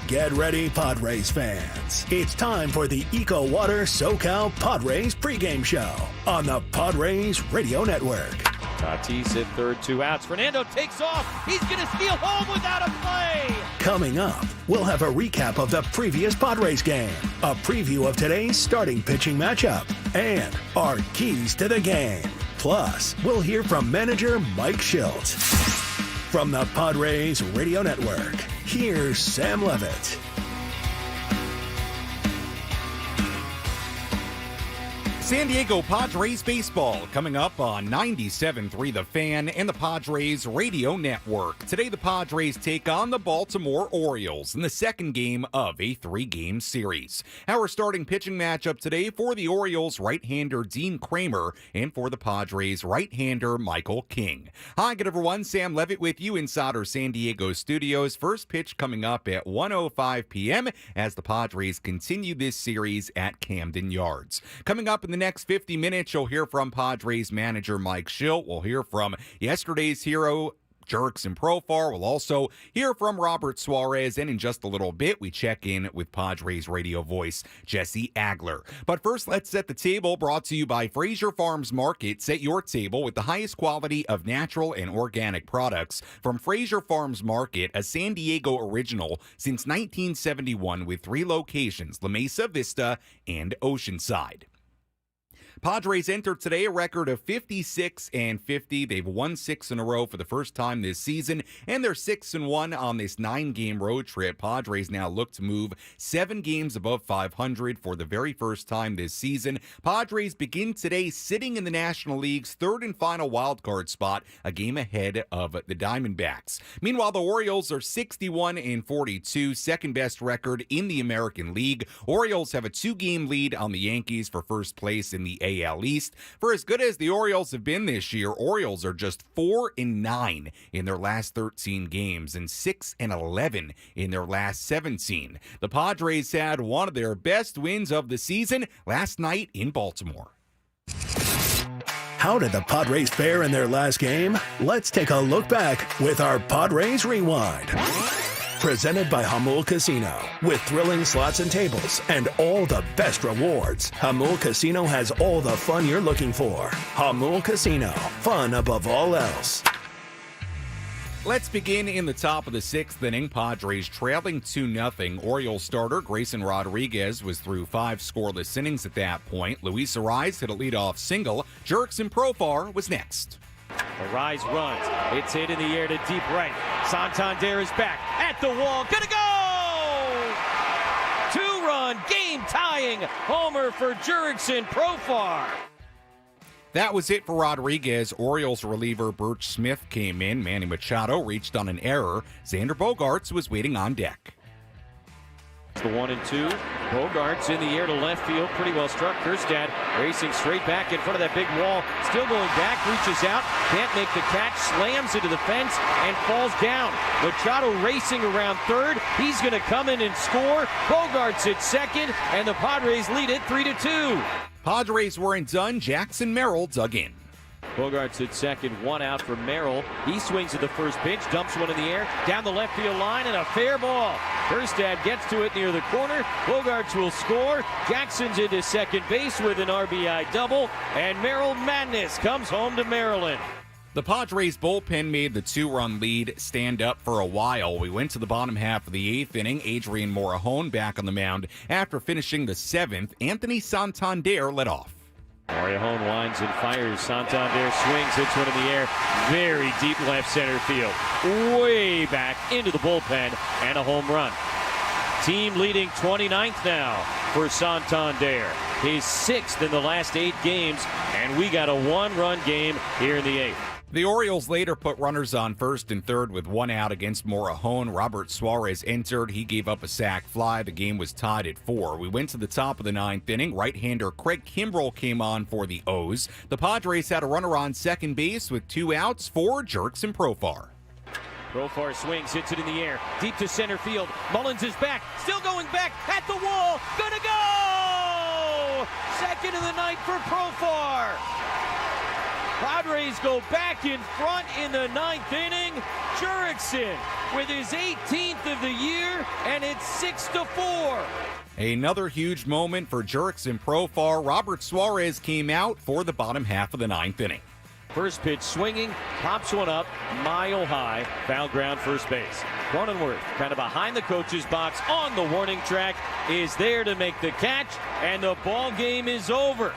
Get ready, Padres fans. It's time for the EcoWater SoCal Padres pregame show on the Padres Radio Network. Tatis at third, 2 outs. Fernando takes off. He's going to steal home without a play. Coming up, we'll have a recap of the previous Padres game, a preview of today's starting pitching matchup, and our keys to the game. Plus, we'll hear from manager Mike Shildt. From the Padres Radio Network, here's Sam Levitt. San Diego Padres baseball coming up on 97.3 The Fan and the Padres Radio Network. Today the Padres take on the Baltimore Orioles in the second game of a 3-game series. Our starting pitching matchup today for the Orioles right-hander Dean Kramer and for the Padres right-hander Michael King. Hi, good everyone. Sam Levitt with you inside our San Diego studios. First pitch coming up at 1:05 p.m. as the Padres continue this series at Camden Yards. Coming up in the next 50 minutes, you'll hear from Padres manager Mike Shildt. We'll hear from yesterday's hero, Jurickson Profar. We'll also hear from Robert Suarez, and in just a little bit, we check in with Padres radio voice Jesse Agler. But first, let's set the table, brought to you by Fraser Farms Market. Set your table with the highest quality of natural and organic products from Fraser Farms Market, a San Diego original since 1971 with 3 locations, La Mesa, Vista, and Oceanside. Padres entered today a record of 56-50. They've won 6 in a row for the first time this season, and they're 6-1 on this 9-game road trip. Padres now look to move 7 games above 500 for the very first time this season. Padres begin today sitting in the National League's 3rd and final wildcard spot, a game ahead of the Diamondbacks. Meanwhile, the Orioles are 61-42, second best record in the American League. Orioles have a 2-game lead on the Yankees for first place in the AL East. For as good as the Orioles have been this year, Orioles are just 4-9 in their last 13 games and 6-11 in their last 17. The Padres had one of their best wins of the season last night in Baltimore. How did the Padres fare in their last game? Let's take a look back with our Padres Rewind. Presented by Hamul Casino. With thrilling slots and tables and all the best rewards, Hamul Casino has all the fun you're looking for. Hamul Casino. Fun above all else. Let's begin in the top of the 6th inning. Padres trailing 2-0. Orioles starter Grayson Rodriguez was through 5 scoreless innings at that point. Luis Suarez hit a leadoff single. Jurickson Profar was next. Arise runs. It's hit in the air to deep right. Santander is back at the wall. Gonna go! 2-run game-tying homer for Jurickson Profar. That was it for Rodriguez. Orioles reliever Birch Smith came in. Manny Machado reached on an error. Xander Bogaerts was waiting on deck. The 1-2. Bogaerts in the air to left field. Pretty well struck. Kjerstad racing straight back in front of that big wall. Still going back. Reaches out. Can't make the catch. Slams into the fence and falls down. Machado racing around third. He's going to come in and score. Bogaerts at second. And the Padres lead it 3-2. Padres weren't done. Jackson Merrill dug in. Bogaerts at second, 1 out for Merrill. He swings at the first pitch, dumps one in the air, down the left field line, and a fair ball. Kjerstad gets to it near the corner. Bogaerts will score. Jackson's into second base with an RBI double, and Merrill madness comes home to Maryland. The Padres bullpen made the 2-run lead stand up for a while. We went to the bottom half of the 8th inning. Adrian Morejon back on the mound after finishing the 7th. Anthony Santander led off. Morejon winds and fires. Santander swings, hits one in the air. Very deep left center field. Way back into the bullpen, and a home run. Team leading 29th now for Santander. His 6th in the last 8 games, and we got a 1-run game here in the 8th. The Orioles later put runners on first and third with 1 out against Morejon. Robert Suarez entered. He gave up a sac fly. The game was tied at 4. We went to the top of the 9th inning. Right-hander Craig Kimbrell came on for the O's. The Padres had a runner on second base with 2 outs for Jurickson Profar. Profar swings, hits it in the air, deep to center field. Mullins is back, still going back at the wall. Gonna go! Second of the night for Profar. Padres go back in front in the 9th inning. Jurickson Jurickson with his 18th of the year, and it's 6-4. Another huge moment for Jurickson Profar. Robert Suarez came out for the bottom half of the ninth inning. First pitch swinging, pops one up, mile high, foul ground first base. Cronenworth, kind of behind the coach's box on the warning track, is there to make the catch, and the ball game is over.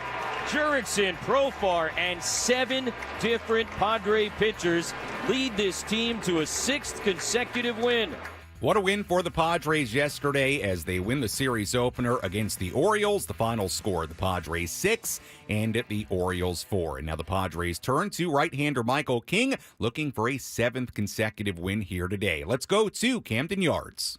Jurickson Profar and 7 different Padre pitchers lead this team to a 6th consecutive win. What a win for the Padres yesterday as they win the series opener against the Orioles. The final score, the Padres 6 and the Orioles 4. And now the Padres turn to right-hander Michael King, looking for a 7th consecutive win here today. Let's go to Camden Yards.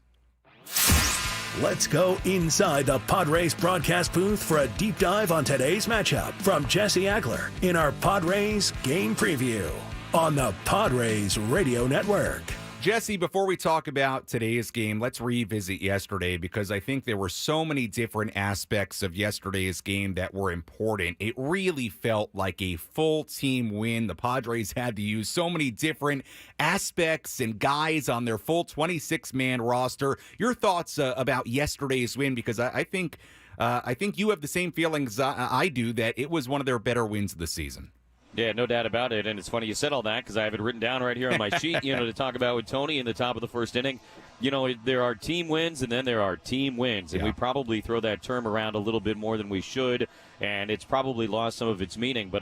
Let's go inside the Padres broadcast booth for a deep dive on today's matchup from Jesse Agler in our Padres game preview on the Padres Radio Network. Jesse, before we talk about today's game, let's revisit yesterday because I think there were so many different aspects of yesterday's game that were important. It really felt like a full team win. The Padres had to use so many different aspects and guys on their full 26-man roster. Your thoughts about yesterday's win, because I think you have the same feelings I do, that it was one of their better wins of the season. Yeah, no doubt about it. And it's funny you said all that because I have it written down right here on my sheet, to talk about with Tony in the top of the first inning. There are team wins and then there are team wins. And we probably throw that term around a little bit more than we should. And it's probably lost some of its meaning. But,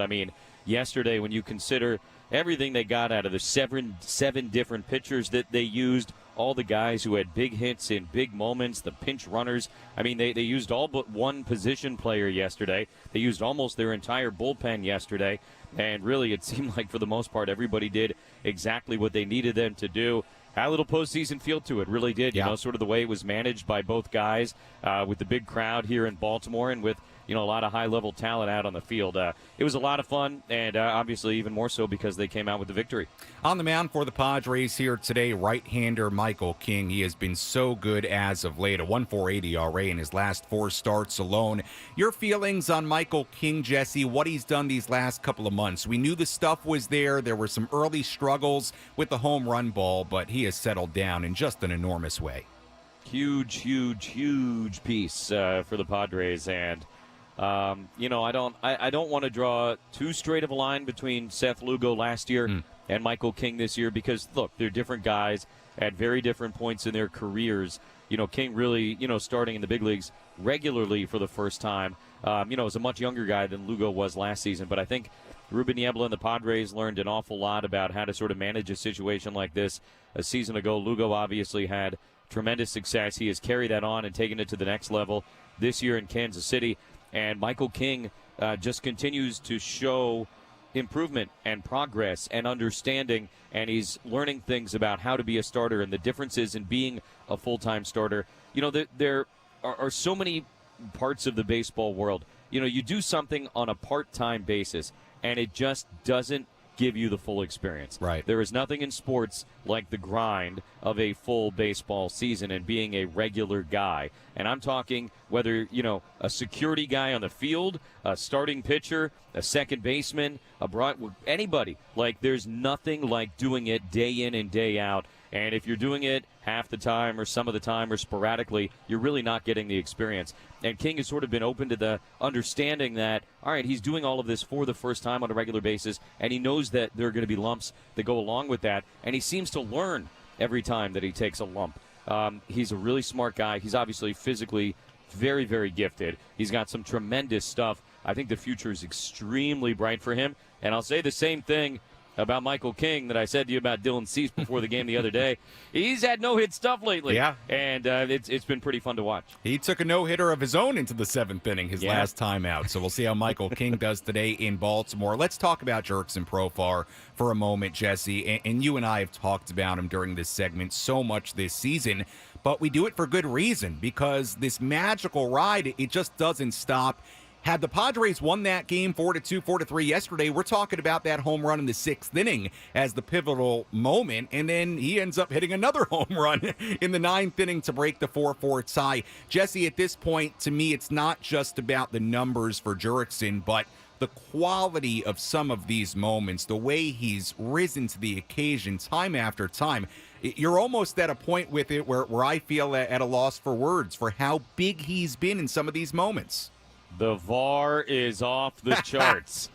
yesterday when you consider everything they got out of the seven different pitchers that they used, all the guys who had big hits in big moments, the pinch runners. They used all but one position player yesterday. They used almost their entire bullpen yesterday. And really, it seemed like for the most part, everybody did exactly what they needed them to do. Had a little postseason feel to it, really did. Sort of the way it was managed by both guys with the big crowd here in Baltimore and with, a lot of high-level talent out on the field. It was a lot of fun, and obviously even more so because they came out with the victory. On the mound for the Padres here today, right-hander Michael King. He has been so good as of late, a 1.48 ERA in his last 4 starts alone. Your feelings on Michael King, Jesse, what he's done these last couple of months? We knew the stuff was there. There were some early struggles with the home run ball, but he has settled down in just an enormous way. Huge piece for the Padres, and I don't want to draw too straight of a line between Seth Lugo last year and Michael King this year because, look, they're different guys at very different points in their careers. King really, starting in the big leagues regularly for the first time, is a much younger guy than Lugo was last season. But I think Ruben Niebla and the Padres learned an awful lot about how to sort of manage a situation like this a season ago. Lugo obviously had tremendous success. He has carried that on and taken it to the next level this year in Kansas City. And Michael King just continues to show improvement and progress and understanding, and he's learning things about how to be a starter and the differences in being a full-time starter. There are so many parts of the baseball world. You do something on a part-time basis, and it just doesn't give you the full experience. Right. There is nothing in sports like the grind of a full baseball season and being a regular guy. And I'm talking whether, a security guy on the field, a starting pitcher, a second baseman, anybody. Like, there's nothing like doing it day in and day out. And if you're doing it half the time or some of the time or sporadically, you're really not getting the experience. And King has sort of been open to the understanding that, all right, he's doing all of this for the first time on a regular basis, and he knows that there are going to be lumps that go along with that, and he seems to learn every time that he takes a lump. He's a really smart guy. He's obviously physically very, very gifted. He's got some tremendous stuff. I think the future is extremely bright for him, and I'll say the same thing about Michael King that I said to you about Dylan Cease before the game the other day. He's had no-hit stuff lately. Yeah. And it's been pretty fun to watch. He took a no-hitter of his own into the 7th inning, his last time out. So we'll see how Michael King does today in Baltimore. Let's talk about Jurickson Profar for a moment, Jesse. And you and I have talked about him during this segment so much this season. But we do it for good reason, because this magical ride, it just doesn't stop. Had the Padres won that game 4-2, 4-3 yesterday, we're talking about that home run in the 6th inning as the pivotal moment, and then he ends up hitting another home run in the 9th inning to break the 4-4 tie. Jesse, at this point, to me, it's not just about the numbers for Jurickson, but the quality of some of these moments, the way he's risen to the occasion time after time, you're almost at a point with it where I feel at a loss for words for how big he's been in some of these moments. The VAR is off the charts.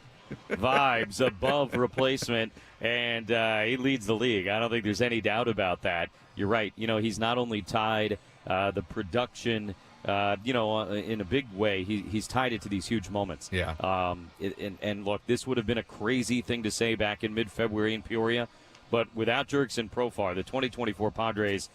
Vibes above replacement, and he leads the league. I don't think there's any doubt about that. You're right. He's not only tied the production, in a big way. He's tied it to these huge moments. Yeah. And look, this would have been a crazy thing to say back in mid-February in Peoria, but without Jurickson Profar, the 2024 Padres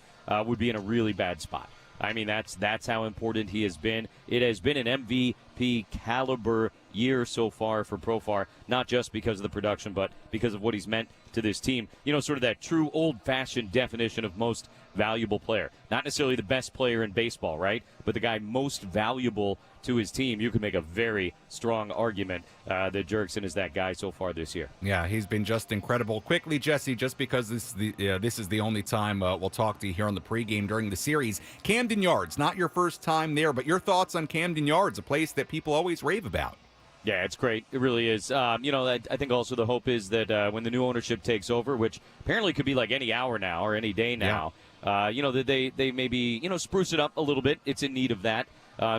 would be in a really bad spot. I mean, that's how important he has been. It has been an MVP caliber year so far for Profar, not just because of the production, but because of what he's meant to this team. Sort of that true old-fashioned definition of most valuable player. Not necessarily the best player in baseball, right? But the guy most valuable to his team. You can make a very strong argument that Jurickson is that guy so far this year. Yeah, he's been just incredible. Quickly, Jesse, just because this is the only time we'll talk to you here on the pregame during the series. Camden Yards, not your first time there, but your thoughts on Camden Yards, a place that people always rave about. Yeah, it's great. It really is. I think also the hope is that when the new ownership takes over, which apparently could be like any hour now or any day now, that they maybe, spruce it up a little bit. It's in need of that.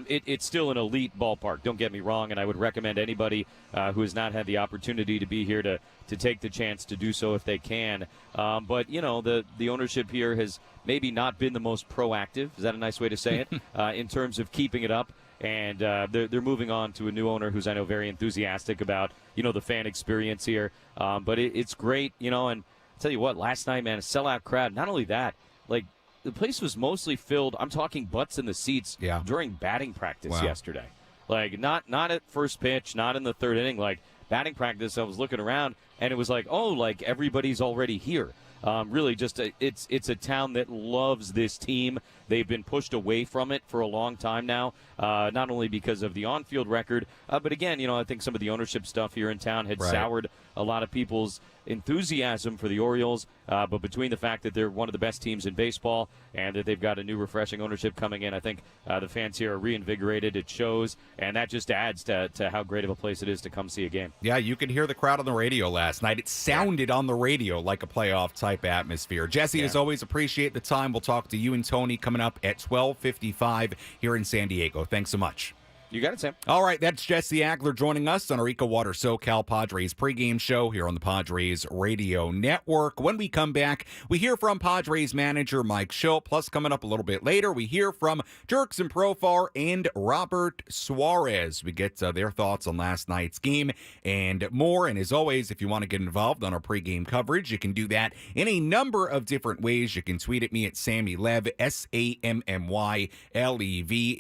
It's still an elite ballpark, don't get me wrong, and I would recommend anybody who has not had the opportunity to be here to take the chance to do so if they can. But the ownership here has maybe not been the most proactive. Is that a nice way to say it? In terms of keeping it up. And they're moving on to a new owner who's, I know, very enthusiastic about, the fan experience here. But it's great, and I'll tell you what, last night, man, a sellout crowd. Not only that, like, the place was mostly filled. I'm talking butts in the seats during batting practice yesterday. Like, not at first pitch, not in the third inning. Like, batting practice, I was looking around, and it was like, oh, like, everybody's already here. Really, just it's a town that loves this team. They've been pushed away from it for a long time now, not only because of the on-field record, but again, I think some of the ownership stuff here in town had soured a lot of people's enthusiasm for the Orioles. But between the fact that they're one of the best teams in baseball and that they've got a new refreshing ownership coming in, I think the fans here are reinvigorated. It shows, and that just adds to how great of a place it is to come see a game. Yeah, you could hear the crowd on the radio last night. It sounded on the radio like a playoff-type atmosphere. Jesse, as always, appreciate the time. We'll talk to you and Tony coming up at 12:55 here in San Diego. Thanks so much. You got it, Sam. All right, that's Jesse Agler joining us on our EcoWater SoCal Padres pregame show here on the Padres Radio Network. When we come back, we hear from Padres manager Mike Shildt. Plus, coming up a little bit later, we hear from Jurickson Profar and Robert Suarez. We get their thoughts on last night's game and more. And as always, if you want to get involved on our pregame coverage, you can do that in a number of different ways. You can tweet at me at SammyLev, SammyLev.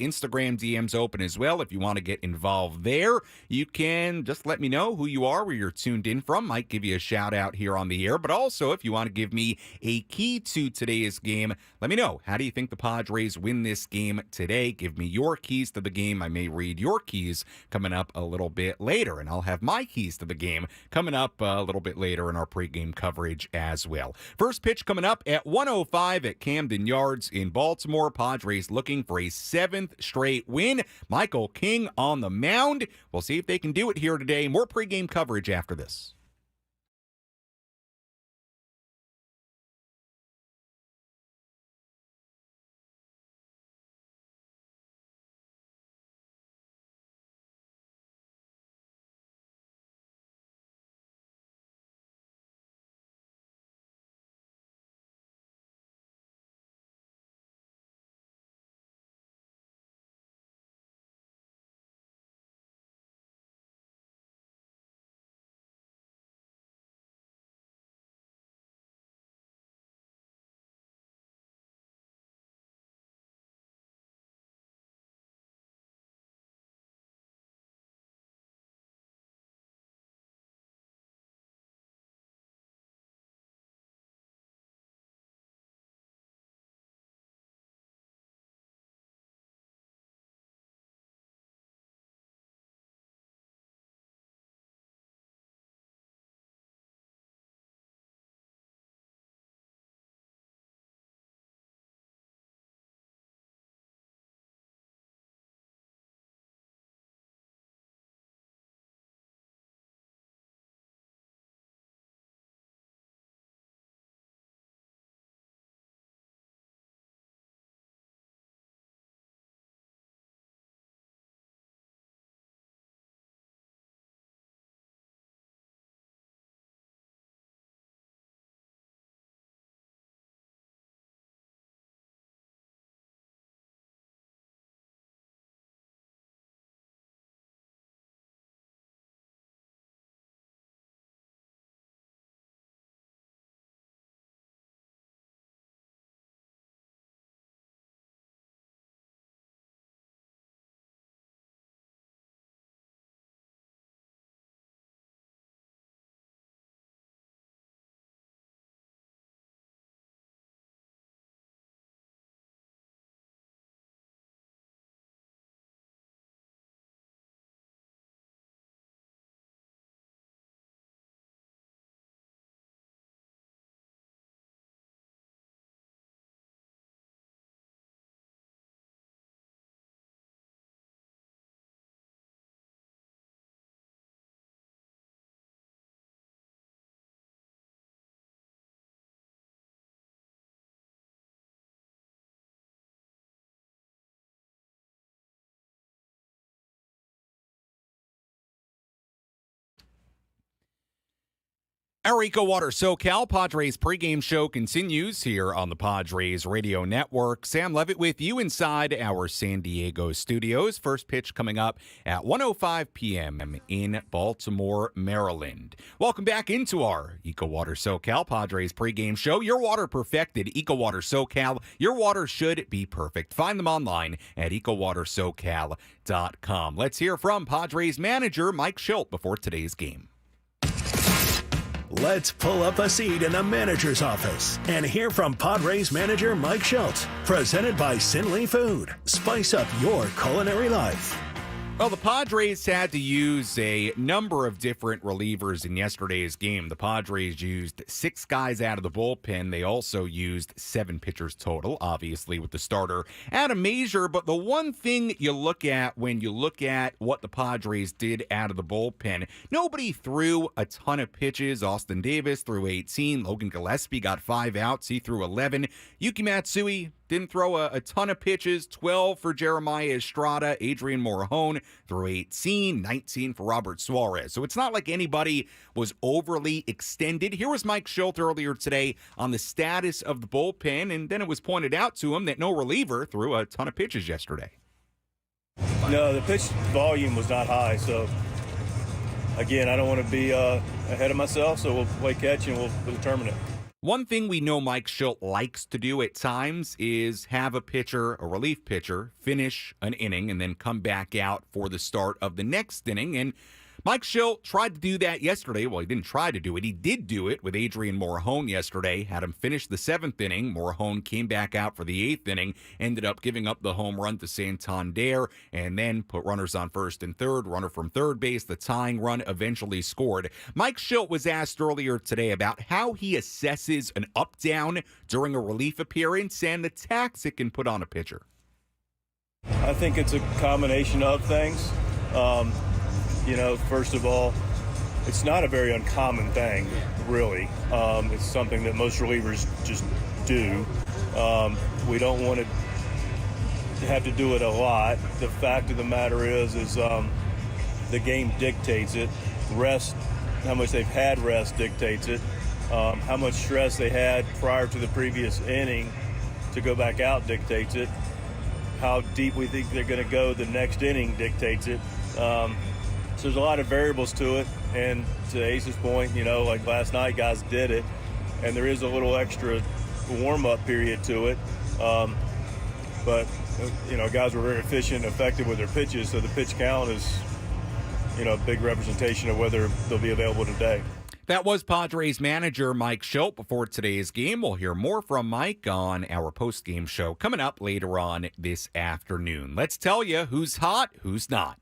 Instagram DMs open as well. If you want to get involved there, you can just let me know who you are, where you're tuned in from. Might give you a shout out here on the air. But also, if you want to give me a key to today's game, let me know. How do you think the Padres win this game today? Give me your keys to the game. I may read your keys coming up a little bit later, and I'll have my keys to the game coming up a little bit later in our pregame coverage as well. First pitch coming up at 1:05 at Camden Yards in Baltimore. Padres looking for a 7th straight win. Michael King on the mound. We'll see if they can do it here today. More pregame coverage after this. Our EcoWater SoCal Padres pregame show continues here on the Padres Radio Network. Sam Levitt with you inside our San Diego studios. First pitch coming up at 1:05 p.m. in Baltimore, Maryland. Welcome back into our EcoWater SoCal Padres pregame show. Your water perfected. EcoWater SoCal. Your water should be perfect. Find them online at EcoWaterSoCal.com. Let's hear from Padres manager Mike Shildt before today's game. Let's pull up a seat in the manager's office and hear from Padres manager Mike Shildt. Presented by Sinley Food. Spice up your culinary life. Well, the Padres had to use a number of different relievers in yesterday's game. The Padres used 6 guys out of the bullpen. They also used 7 pitchers total, obviously, with the starter at a measure. But the one thing you look at when you look at what the Padres did out of the bullpen, nobody threw a ton of pitches. Austin Davis threw 18. Logan Gillespie got 5 outs. He threw 11. Yuki Matsui didn't throw a ton of pitches. 12 for Jeremiah Estrada. Adrian Morejon threw 18, 19 for Robert Suarez. So it's not like anybody was overly extended. Here was Mike Shildt earlier today on the status of the bullpen, and then it was pointed out to him that no reliever threw a ton of pitches yesterday. No, the pitch volume was not high, so again, I don't want to be ahead of myself, so we'll play catch and we'll determine it. One thing we know Mike Shildt likes to do at times is have a pitcher, a relief pitcher, finish an inning and then come back out for the start of the next inning. And Mike Shildt tried to do that yesterday. Well, he didn't try to do it. He did do it with Adrian Morejon yesterday. Had him finish the 7th inning. Morejon came back out for the 8th inning, ended up giving up the home run to Santander, and then put runners on first and third, runner from third base. The tying run eventually scored. Mike Shildt was asked earlier today about how he assesses an up-down during a relief appearance and the tax it can put on a pitcher. I think it's a combination of things. First of all, it's not a very uncommon thing, really. It's something that most relievers just do. We don't want to have to do it a lot. The fact of the matter is the game dictates it. Rest, how much they've had rest dictates it. How much stress they had prior to the previous inning to go back out dictates it. How deep we think they're going to go the next inning dictates it. So there's a lot of variables to it, and to Ace's point, like last night, guys did it, and there is a little extra warm-up period to it. But guys were very efficient and effective with their pitches, so the pitch count is, a big representation of whether they'll be available today. That was Padres manager Mike Shildt before today's game. We'll hear more from Mike on our post-game show coming up later on this afternoon. Let's tell you who's hot, who's not.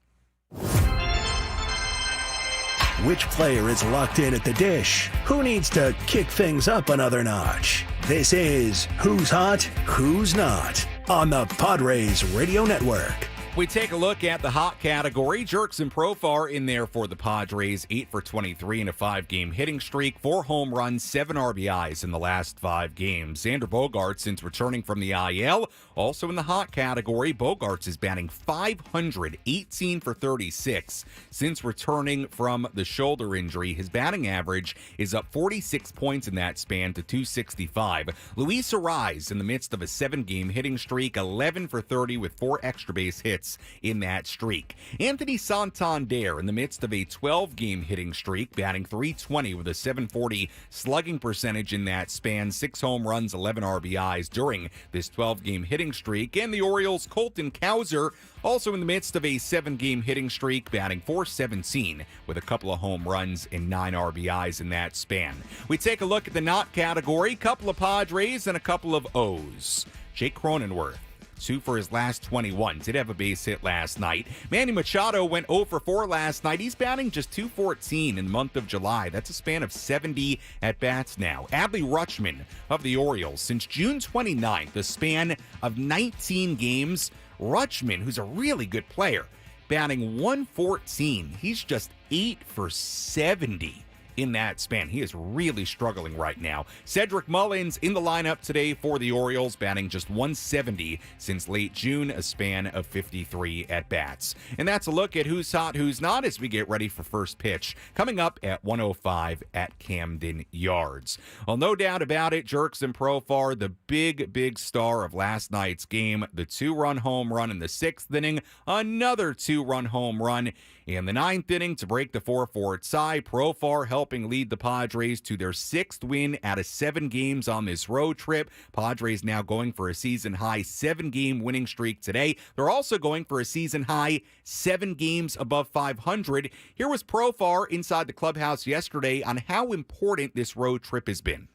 Which player is locked in at the dish? Who needs to kick things up another notch? This is Who's Hot, Who's Not on the Padres Radio Network. We take a look at the hot category. Jurickson Profar in there for the Padres, 8 for 23 in a 5-game hitting streak, 4 home runs, 7 RBIs in the last 5 games. Xander Bogaerts, since returning from the IL, also in the hot category. Bogaerts is batting .500, 18 for 36. Since returning from the shoulder injury, his batting average is up 46 points in that span to .265. Luis Suarez, in the midst of a 7-game hitting streak, 11 for 30 with 4 extra base hits in that streak. Anthony Santander in the midst of a 12-game hitting streak, batting .320 with a .740 slugging percentage in that span, 6 home runs, 11 RBIs during this 12-game hitting streak. And the Orioles' Colton Cowser also in the midst of a 7-game hitting streak, batting .417 with a couple of home runs and 9 RBIs in that span. We take a look at the not category, couple of Padres and a couple of O's. Jake Cronenworth, 2 for his last 21. Did have a base hit last night. Manny Machado went 0 for 4 last night. He's batting just .214 in the month of July. That's a span of 70 at-bats now. Adley Rutschman of the Orioles, since June 29th, a span of 19 games. Rutschman, who's a really good player, batting .114. He's just 8 for 70 in that span. He is really struggling right now. Cedric Mullins in the lineup today for the Orioles, batting just 170 since late June, a span of 53 at-bats. And that's a look at who's hot, who's not as we get ready for first pitch, coming up at 1:05 at Camden Yards. Well, no doubt about it, Jurickson Profar, the big star of last night's game, the 2-run home run in the 6th inning, another 2-run home run in the 9th inning to break the 4-4 tie. Profar helping lead the Padres to their 6th win out of 7 games on this road trip. Padres now going for a season-high 7-game winning streak today. They're also going for a season-high 7 games above 500. Here was Profar inside the clubhouse yesterday on how important this road trip has been.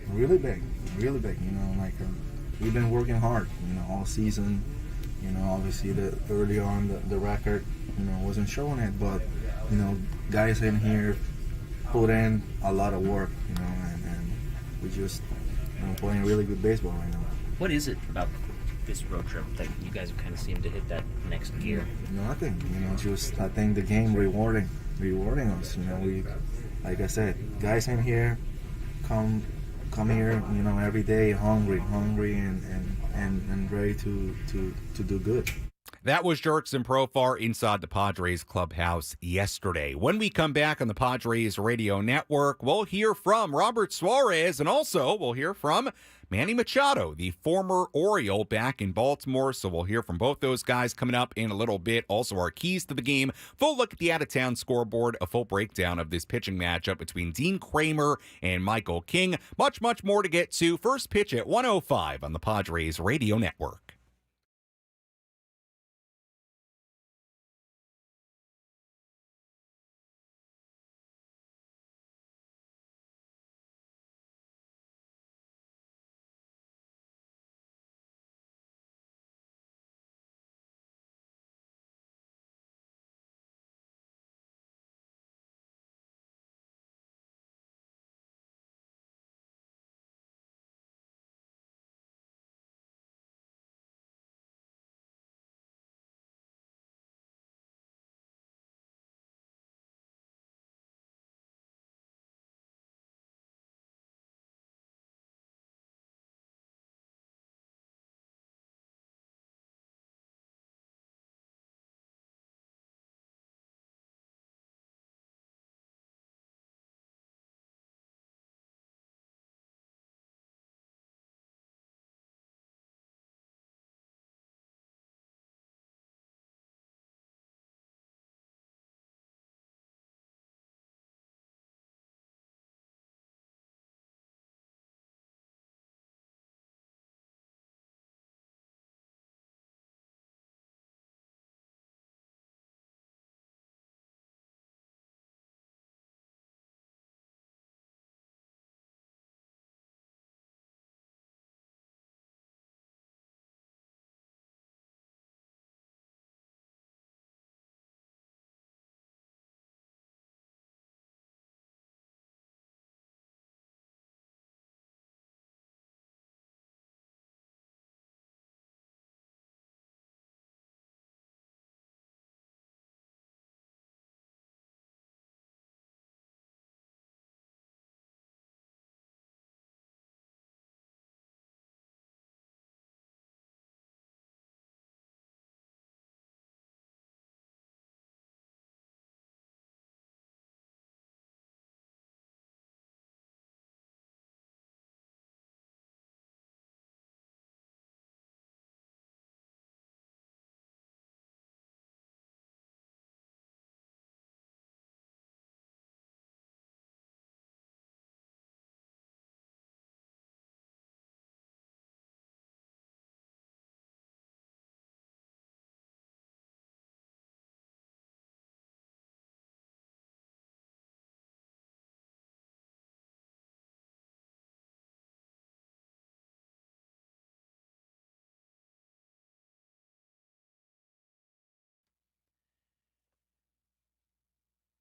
Really big. We've been working hard, all season. Obviously early on the record, wasn't showing it, but, guys in here put in a lot of work, and we just, playing really good baseball right now. What is it about this road trip that you guys have kind of seemed to hit that next gear? Nothing, I think the game rewarding us, we, like I said, guys in here come here, every day hungry and ready to do good. That was Jurickson Profar inside the Padres clubhouse yesterday. When we come back on the Padres radio network, we'll hear from Robert Suarez, and also we'll hear from Manny Machado, the former Oriole back in Baltimore. So we'll hear from both those guys coming up in a little bit. Also our keys to the game, full look at the out-of-town scoreboard, a full breakdown of this pitching matchup between Dean Kramer and Michael King. Much more to get to. First pitch at 1:05 on the Padres radio network.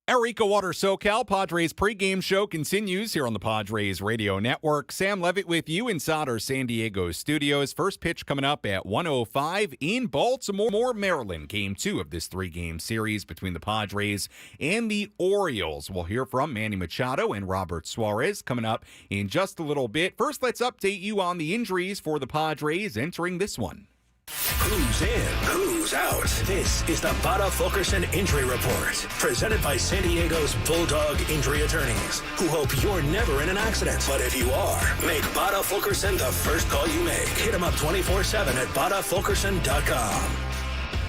Our EcoWater SoCal Padres pregame show continues here on the Padres Radio Network. Sam Levitt with you inside our San Diego studios. First pitch coming up at 1:05 in Baltimore, Maryland. Game 2 of this 3-game series between the Padres and the Orioles. We'll hear from Manny Machado and Robert Suarez coming up in just a little bit. First, let's update you on the injuries for the Padres entering this one. Who's in? Who's out? This is the Bada Fulkerson Injury Report, presented by San Diego's Bulldog Injury Attorneys, who hope you're never in an accident. But if you are, make Bada Fulkerson the first call you make. Hit them up 24/7 at badafulkerson.com.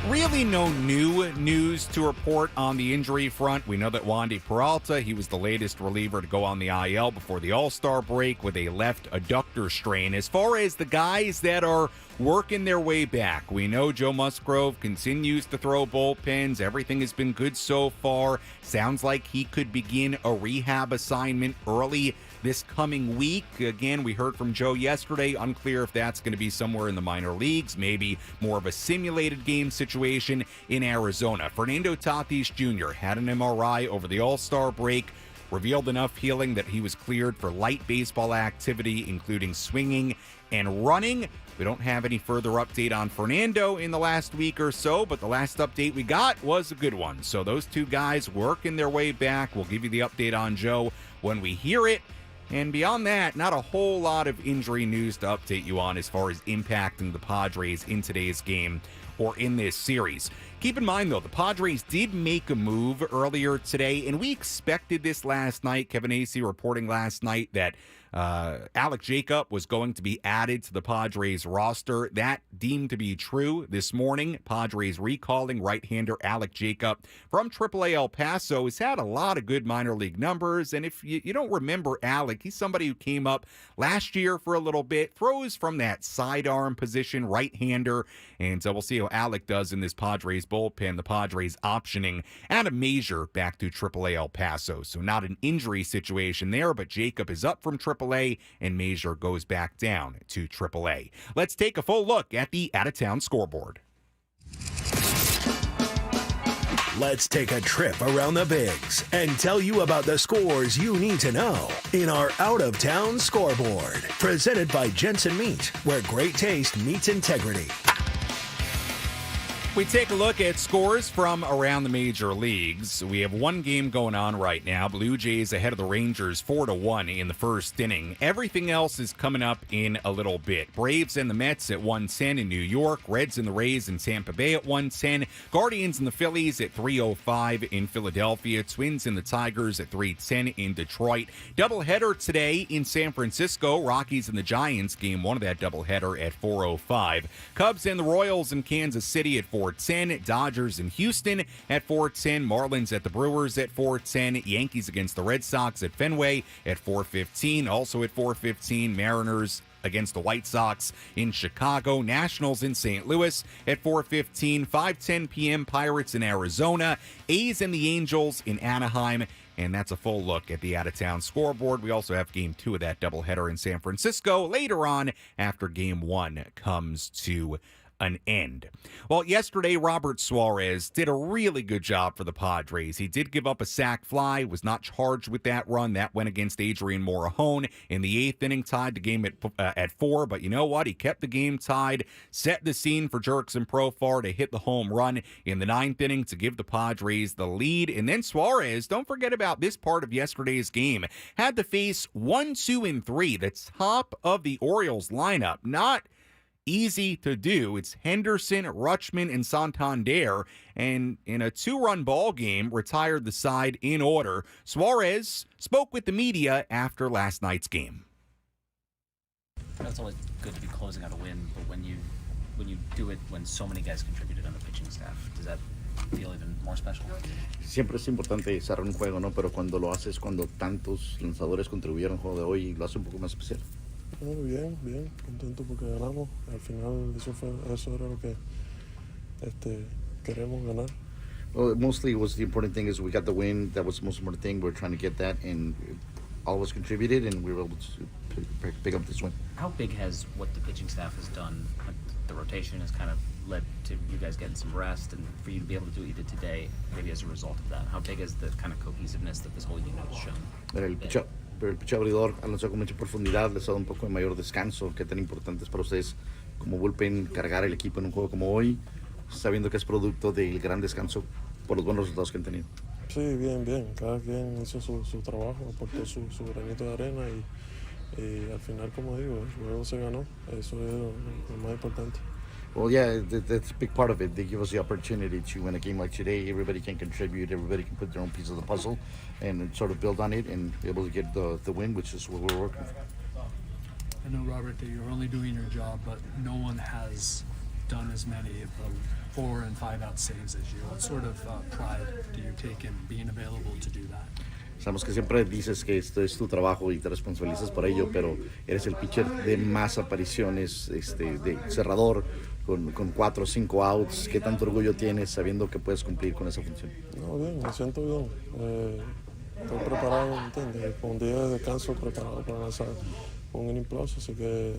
Really no new news to report on the injury front. We know that Wandy Peralta, he was the latest reliever to go on the IL before the All-Star break with a left adductor strain. As far as the guys that are working their way back, we know Joe Musgrove continues to throw bullpens. Everything has been good so far. Sounds like he could begin a rehab assignment early this coming week. Again, we heard from Joe yesterday. Unclear if that's going to be somewhere in the minor leagues, maybe more of a simulated game situation in Arizona. Fernando Tatis Jr. had an MRI over the All-Star break, revealed enough healing that he was cleared for light baseball activity, including swinging and running. We don't have any further update on Fernando in the last week or so, but the last update we got was a good one. So those two guys working their way back. We'll give you the update on Joe when we hear it. And beyond that, not a whole lot of injury news to update you on as far as impacting the Padres in today's game or in this series. Keep in mind, though, the Padres did make a move earlier today, and we expected this last night. Kevin Acee reporting last night that Alec Jacob was going to be added to the Padres roster. That deemed to be true this morning. Padres recalling right-hander Alec Jacob from AAA El Paso. Has had a lot of good minor league numbers, and if you don't remember Alec, he's somebody who came up last year for a little bit, throws from that sidearm position, right-hander, and so we'll see how Alec does in this Padres bullpen. The Padres optioning Adam Mazur back to AAA El Paso, so not an injury situation there, but Jacob is up from AAA, and Mazur goes back down to AAA. Let's take a full look at the out-of-town scoreboard. Let's take a trip around the Bigs and tell you about the scores you need to know in our out-of-town scoreboard. Presented by Jensen Meat, where great taste meets integrity. We take a look at scores from around the major leagues. We have one game going on right now. Blue Jays ahead of the Rangers 4-1 in the first inning. Everything else is coming up in a little bit. Braves and the Mets at 1:10 in New York. Reds and the Rays in Tampa Bay at 1:10. Guardians and the Phillies at 3:05 in Philadelphia. Twins and the Tigers at 3:10 in Detroit. Doubleheader today in San Francisco. Rockies and the Giants, game 1 of that doubleheader at 4:05. Cubs and the Royals in Kansas City at 4:10. Dodgers in Houston at 4:10. Marlins at the Brewers at 4:10. Yankees against the Red Sox at Fenway at 4:15. Also at 4:15, Mariners against the White Sox in Chicago. Nationals in St. Louis at 4:15. 5:10 p.m. Pirates in Arizona. A's and the Angels in Anaheim. And that's a full look at the out-of-town scoreboard. We also have game 2 of that doubleheader in San Francisco later on after game 1 comes to an end. Well, yesterday, Robert Suarez did a really good job for the Padres. He did give up a sac fly, was not charged with that run. That went against Adrian Morejon in the 8th inning, tied the game at 4. But you know what? He kept the game tied, set the scene for Jurickson Profar to hit the home run in the 9th inning to give the Padres the lead. And then Suarez, don't forget about this part of yesterday's game, had to face 1, 2, and 3, the top of the Orioles lineup. Not easy to do. It's Henderson, Rutschman, and Santander, and in a 2-run ball game, retired the side in order. Suarez spoke with the media after last night's game. It's always good to be closing out a win, but when you do it when so many guys contributed on the pitching staff, does that feel even more special? Siempre es importante cerrar un juego, ¿no? Pero cuando lo haces, cuando tantos lanzadores contribuyeron al juego de hoy, lo hace un poco más especial. Bien, contento porque ganamos. Al final eso era lo que queremos ganar. Well, mostly was the important thing is we got the win. That was the most important thing. We're trying to get that, and all of us contributed, and we were able to pick up this win. How big has what the pitching staff has done, like the rotation has kind of led to you guys getting some rest and for you to be able to do what you did today, maybe as a result of that? How big is the kind of cohesiveness that this whole unit has shown? Pero el picheo abridor ha lanzado con mucha profundidad, les ha dado un poco de mayor descanso. ¿Qué tan importante es para ustedes como bullpen cargar el equipo en un juego como hoy, sabiendo que es producto del gran descanso por los buenos resultados que han tenido? Sí, bien, bien. Cada quien hizo su trabajo, aportó su granito de arena y al final, como digo, el juego se ganó. Eso es lo más importante. Well, yeah, that's a big part of it. They give us the opportunity to win a game like today. Everybody can contribute. Everybody can put their own piece of the puzzle and sort of build on it and be able to get the win, which is what we're working for. I know, Robert, that you're only doing your job, but no one has done as many of the 4 and 5 out saves as you. What sort of pride do you take in being available to do that? Sabemos que siempre dices que esto es tu trabajo y te responsabilizas por ello, pero eres el pitcher de más apariciones, de cerrador, con 4 o 5 outs. ¿Qué tanto orgullo tienes sabiendo que puedes cumplir con esa función? No, bien, me siento bien. Estoy preparado, ¿entiendes? Con un día de descanso preparado para lanzar un inning plus, así que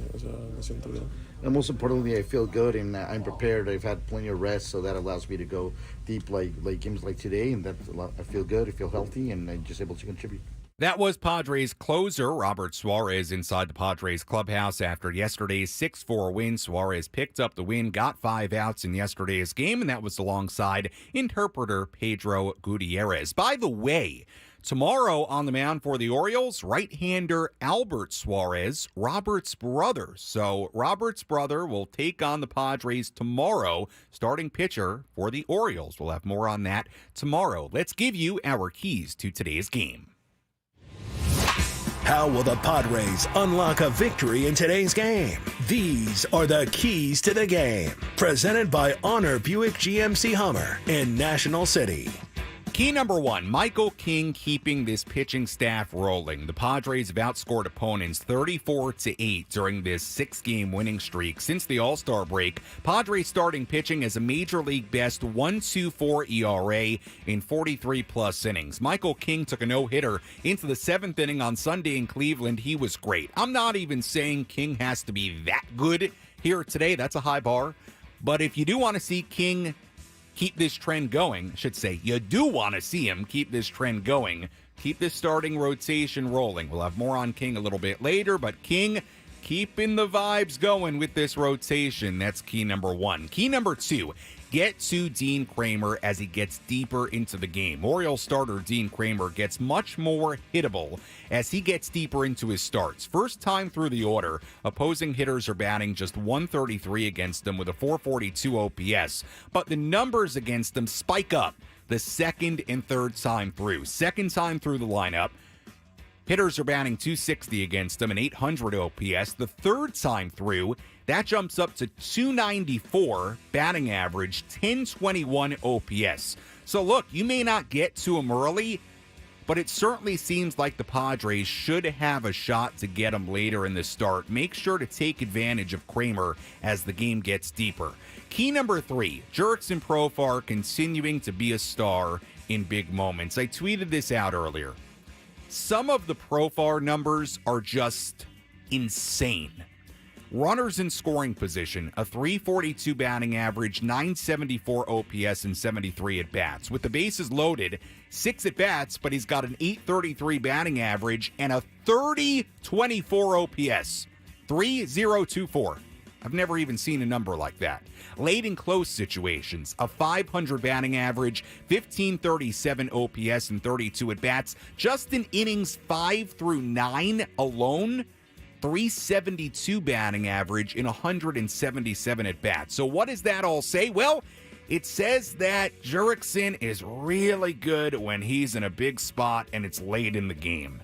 me siento bien. And most importantly, I feel good and I'm prepared. I've had plenty of rest, so that allows me to go deep like games like today, and I feel good, I feel healthy, and I'm just able to contribute. That was Padres closer Robert Suarez inside the Padres clubhouse after yesterday's 6-4 win. Suarez picked up the win, got 5 outs in yesterday's game, and that was alongside interpreter Pedro Gutierrez. By the way, tomorrow on the mound for the Orioles, right-hander Albert Suarez, Robert's brother. So Robert's brother will take on the Padres tomorrow, starting pitcher for the Orioles. We'll have more on that tomorrow. Let's give you our keys to today's game. How will the Padres unlock a victory in today's game? These are the keys to the game. Presented by Honor Buick GMC Hummer in National City. Key number 1, Michael King keeping this pitching staff rolling. The Padres have outscored opponents 34-8 during this 6-game winning streak. Since the All-Star break, Padres starting pitching has a Major League best 1.24 ERA in 43-plus innings. Michael King took a no-hitter into the 7th inning on Sunday in Cleveland. He was great. I'm not even saying King has to be that good here today. That's a high bar. But if you do want to see King keep this trend going, I should say, you do want to see him keep this trend going, keep this starting rotation rolling. We'll have more on King a little bit later, but King keeping the vibes going with this rotation. That's key number 1. Key number 2, get to Dean Kremer as he gets deeper into the game. Orioles starter Dean Kremer gets much more hittable as he gets deeper into his starts. First time through the order, opposing hitters are batting just 133 against him with a 442 OPS, but the numbers against him spike up the second and third time through. Second time through the lineup, hitters are batting 260 against him, an 800 OPS. The third time through, that jumps up to 294 batting average, 1021 OPS. So look, you may not get to him early, but it certainly seems like the Padres should have a shot to get him later in the start. Make sure to take advantage of Kremer as the game gets deeper. Key number 3, Jurickson Profar continuing to be a star in big moments. I tweeted this out earlier. Some of the Profar numbers are just insane. Runners in scoring position, a 342 batting average, 974 OPS, and 73 at-bats. With the bases loaded, 6 at-bats, but he's got an 833 batting average and a 3024 OPS, 3024. I've never even seen a number like that. Late in close situations, a 500 batting average, 1537 OPS, and 32 at-bats. Just in innings 5 through 9 alone, 372 batting average in 177 at-bats. So what does that all say? Well, it says that Jurickson is really good when he's in a big spot and it's late in the game.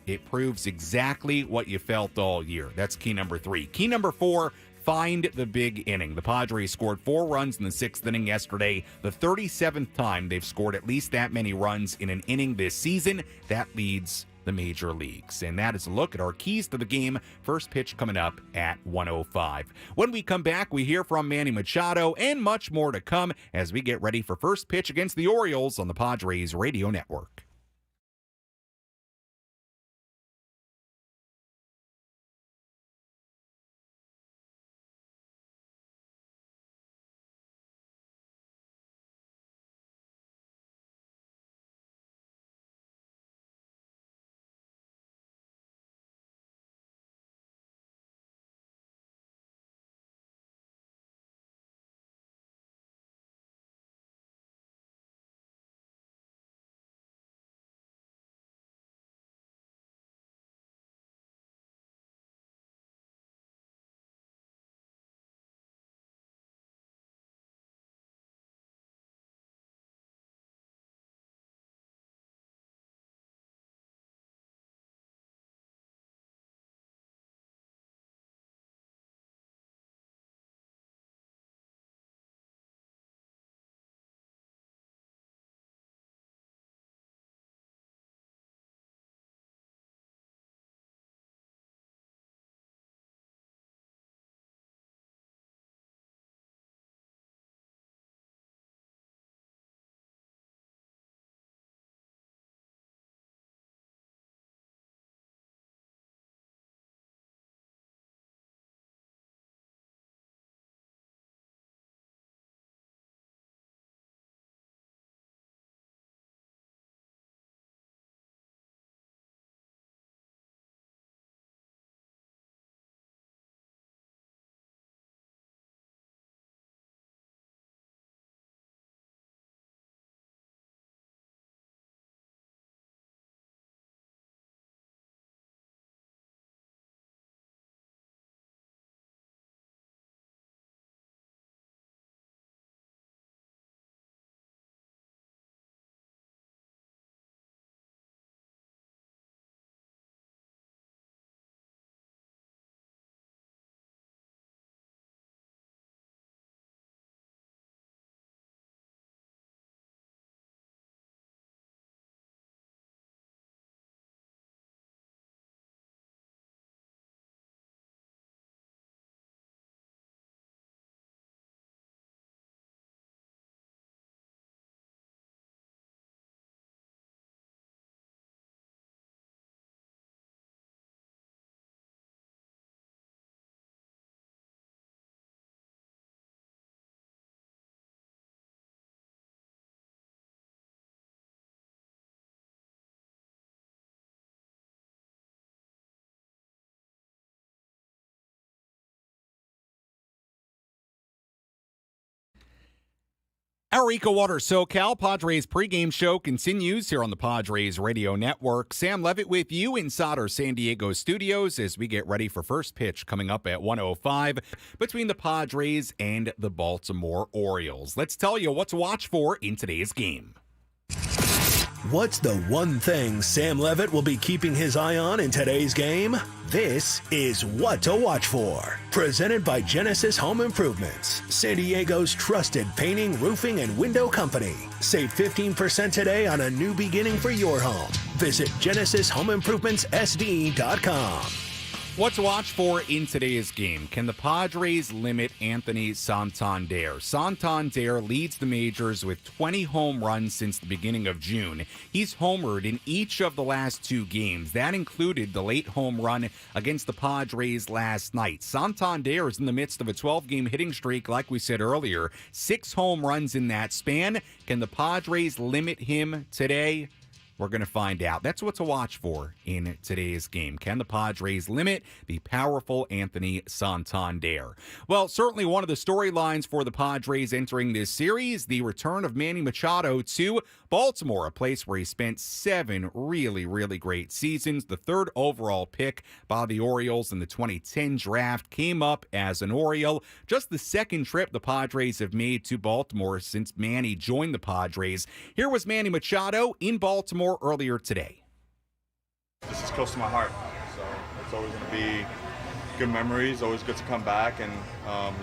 It proves exactly what you felt all year. That's key number 3. Key number 4, find the big inning. The Padres scored 4 runs in the 6th inning yesterday, the 37th time they've scored at least that many runs in an inning this season. That leads the major leagues. And that is a look at our keys to the game. First pitch coming up at 1:05. When we come back, we hear from Manny Machado and much more to come as we get ready for first pitch against the Orioles on the Padres Radio Network. Our EcoWater SoCal Padres pregame show continues here on the Padres Radio Network. Sam Levitt with you inside our San Diego studios as we get ready for first pitch coming up at 1:05 between the Padres and the Baltimore Orioles. Let's tell you what to watch for in today's game. What's the one thing Sam Levitt will be keeping his eye on in today's game? This is What to Watch For. Presented by Genesis Home Improvements, San Diego's trusted painting, roofing, and window company. Save 15% today on a new beginning for your home. Visit GenesisHomeImprovementsSD.com. What to watch for in today's game? Can the Padres limit Anthony Santander? Santander leads the majors with 20 home runs since the beginning of June. He's homered in each of the last 2 games. That included the late home run against the Padres last night. Santander is in the midst of a 12-game hitting streak, like we said earlier. 6 home runs in that span. Can the Padres limit him today? We're going to find out. That's what to watch for in today's game. Can the Padres limit the powerful Anthony Santander? Well, certainly one of the storylines for the Padres entering this series, the return of Manny Machado to Baltimore, a place where he spent 7 really, really great seasons. The 3rd overall pick by the Orioles in the 2010 draft came up as an Oriole. Just the 2nd trip the Padres have made to Baltimore since Manny joined the Padres. Here was Manny Machado in Baltimore earlier today. This is close to my heart, so it's always going to be good memories, always good to come back and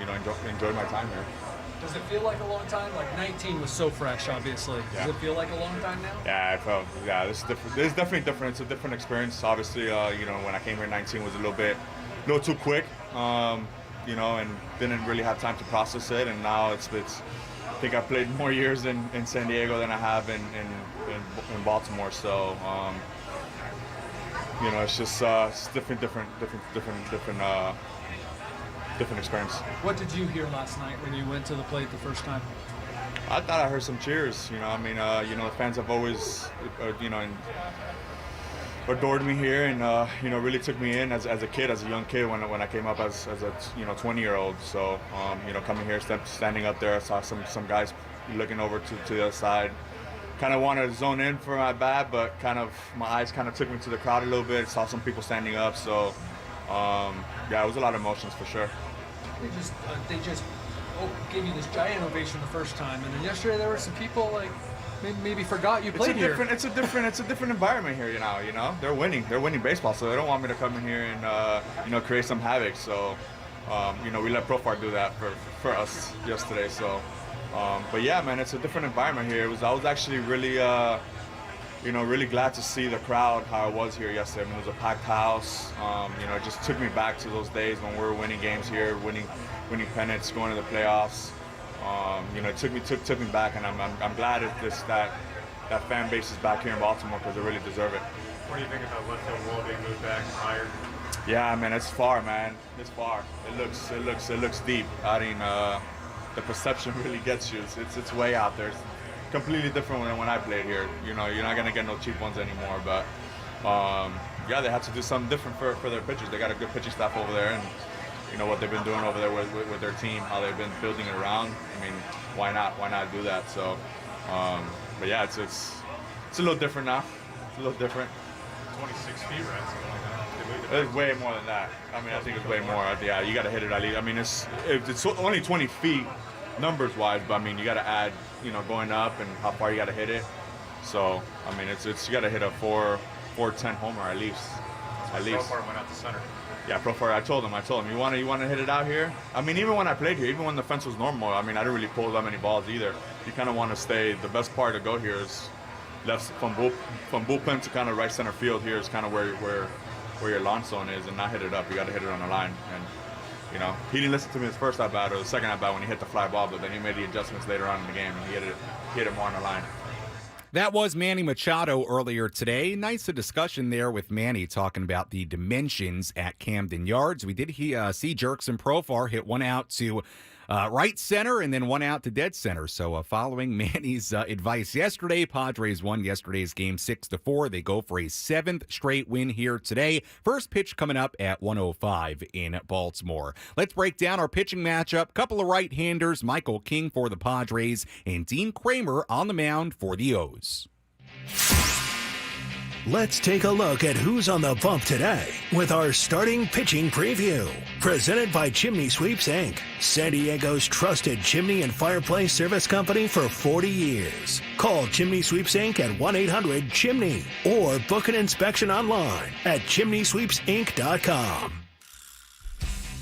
enjoy my time here. Does it feel like a long time? Like 19 was so fresh, obviously. Yeah. Does it feel like a long time now? Yeah, this is different. This is definitely different. It's a different experience. Obviously, when I came here, 19 was a little too quick, and didn't really have time to process it. And now it's I think I played more years in San Diego than I have in Baltimore. So, it's just it's different experience. What did you hear last night when you went to the plate the first time? I thought I heard some cheers. The fans have always, adored me here, and really took me in as a kid, as a young kid when I came up as a 20-year-old. So coming here, standing up there, I saw some guys looking over to the other side. Kind of wanted to zone in for my bat, but my eyes kind of took me to the crowd a little bit. Saw some people standing up, so it was a lot of emotions for sure. They just gave you this giant ovation the first time, and then yesterday there were some people like maybe forgot you played here. It's a different environment here. They're winning baseball, so they don't want me to come in here and create some havoc. So we let Profar do that for us yesterday. So but yeah, man, it's a different environment here. I was actually really really glad to see the crowd how it was here yesterday. I mean, it was a packed house. It just took me back to those days when we were winning games here, winning pennants, going to the playoffs. It took me back, and I'm glad that fan base is back here in Baltimore because they really deserve it. What do you think about left field wall being moved back higher? Yeah, man, it's far, man. It's far. It looks deep. I mean, the perception really gets you. It's way out there. It's completely different than when I played here. You're not gonna get no cheap ones anymore. But they have to do something different for their pitchers. They got a good pitching staff over there, and what they've been doing over there with their team, how they've been building it around. I mean, why not do that? So, but yeah, it's a little different now. It's a little different. 26 feet, right? Something like that. It's way more than that. I mean, I think it's way more. Yeah, you got to hit it at least. I mean, it's only 20 feet numbers-wise, but I mean, you got to add, going up and how far you got to hit it. So, I mean, it's you got to hit a 410 homer at least. At least. Profar went out to center. Yeah, Profar. I told him, you want to hit it out here? I mean, even when I played here, even when the fence was normal, I mean, I didn't really pull that many balls either. You kind of want to stay. The best part to go here is left from bullpen to kind of right center field. Here is kind of where your launch zone is, and not hit it up. You got to hit it on the line. And he didn't listen to me his first at bat or the second at bat when he hit the fly ball, but then he made the adjustments later on in the game and he hit it more on the line. That was Manny Machado earlier today. Nice discussion there with Manny talking about the dimensions at Camden Yards. We did see Jurickson Profar hit one out to right center and then one out to dead center. So following Manny's advice yesterday, Padres won yesterday's game 6-4. They go for a 7th straight win here today. First pitch coming up at 1:05 in Baltimore. Let's break down our pitching matchup. Couple of right-handers, Michael King for the Padres and Dean Kramer on the mound for the O's. Let's take a look at who's on the bump today with our starting pitching preview. Presented by Chimney Sweeps, Inc., San Diego's trusted chimney and fireplace service company for 40 years. Call Chimney Sweeps, Inc. at 1-800-CHIMNEY or book an inspection online at chimneysweepsinc.com.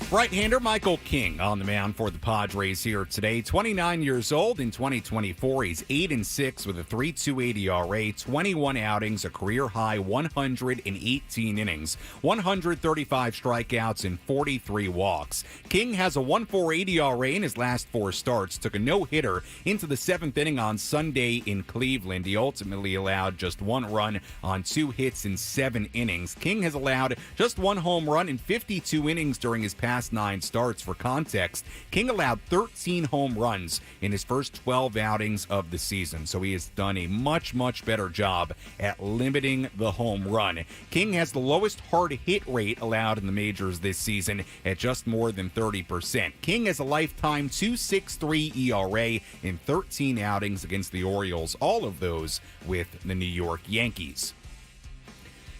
Right-hander Michael King on the mound for the Padres here today. 29 years old in 2024. He's 8-6 with a 3.28 ERA, 21 outings, a career-high 118 innings, 135 strikeouts, and 43 walks. King has a 1.48 ERA in his last 4 starts, took a no-hitter into the 7th inning on Sunday in Cleveland. He ultimately allowed just 1 run on 2 hits in 7 innings. King has allowed just 1 home run in 52 innings during his past 9 starts. For context, King allowed 13 home runs in his first 12 outings of the season, so he has done a much better job at limiting the home run. King has the lowest hard hit rate allowed in the majors this season at just more than 30%. King has a lifetime 2.63 ERA in 13 outings against the Orioles, all of those with the New York Yankees.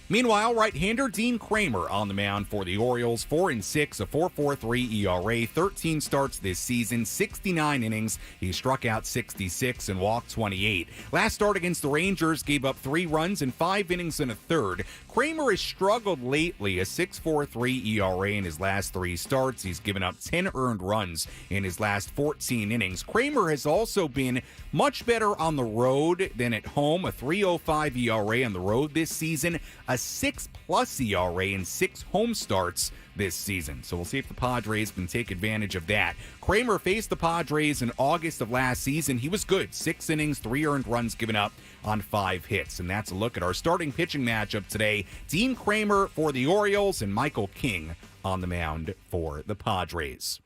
Meanwhile, right-hander Dean Kramer on the mound for the Orioles, 4-6, a 4.43 ERA, 13 starts this season, 69 innings. He struck out 66 and walked 28. Last start against the Rangers gave up 3 runs in 5 innings and a third. Kramer has struggled lately, a 6.43 ERA in his last 3 starts. He's given up 10 earned runs in his last 14 innings. Kramer has also been much better on the road than at home, a 3.05 ERA on the road this season, a 6+ ERA in 6 home starts this season. So we'll see if the Padres can take advantage of that. Kramer faced the Padres in August of last season. He was good. 6 innings, 3 earned runs given up on 5 hits. And that's a look at our starting pitching matchup today. Dean Kramer for the Orioles and Michael King on the mound for the Padres.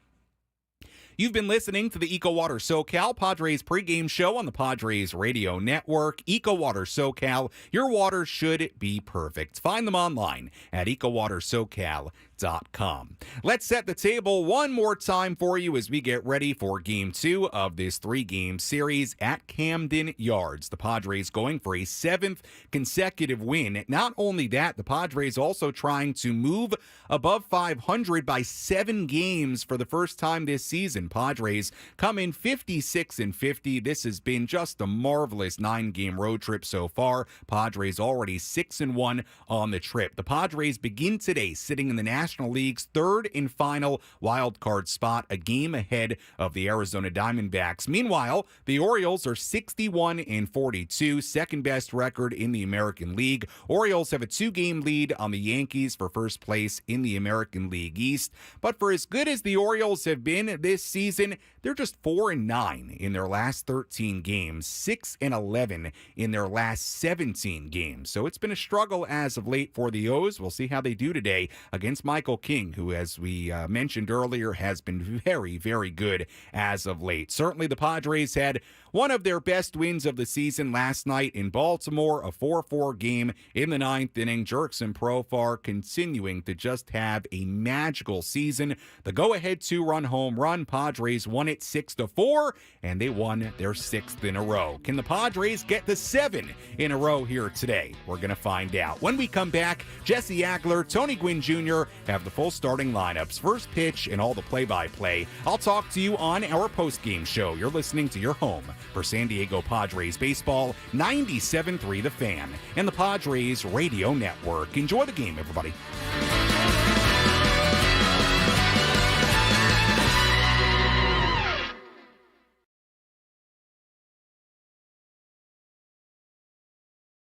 You've been listening to the EcoWater SoCal Padres pregame show on the Padres Radio Network. EcoWater SoCal, your water should be perfect. Find them online at EcoWaterSoCal.com. Let's set the table one more time for you as we get ready for Game 2 of this 3-game series at Camden Yards. The Padres going for a 7th consecutive win. Not only that, the Padres also trying to move above 500 by 7 games for the first time this season. Padres come in 56-50. This has been just a marvelous 9-game road trip so far. Padres already 6-1 on the trip. The Padres begin today sitting in the National League's 3rd and final wild card spot, a game ahead of the Arizona Diamondbacks. Meanwhile, the Orioles are 61-42, second best record in the American League. Orioles have a 2-game lead on the Yankees for first place in the American League East. But for as good as the Orioles have been this season, they're just 4-9 in their last 13 games, 6-11 in their last 17 games. So it's been a struggle as of late for the O's. We'll see how they do today against Michael King, who, as we mentioned earlier, has been very, very good as of late. Certainly the Padres had one of their best wins of the season last night in Baltimore, a 4-4 game in the 9th inning. Jurickson Profar continuing to just have a magical season. The go-ahead 2-run home run, Padres won it 6-4, and they won their 6th in a row. Can the Padres get the 7 in a row here today? We're going to find out. When we come back, Jesse Agler, Tony Gwynn Jr. have the full starting lineups, first pitch, and all the play-by-play. I'll talk to you on our post-game show. You're listening to your home for San Diego Padres baseball, 97.3 The Fan, and the Padres Radio Network. Enjoy the game, everybody.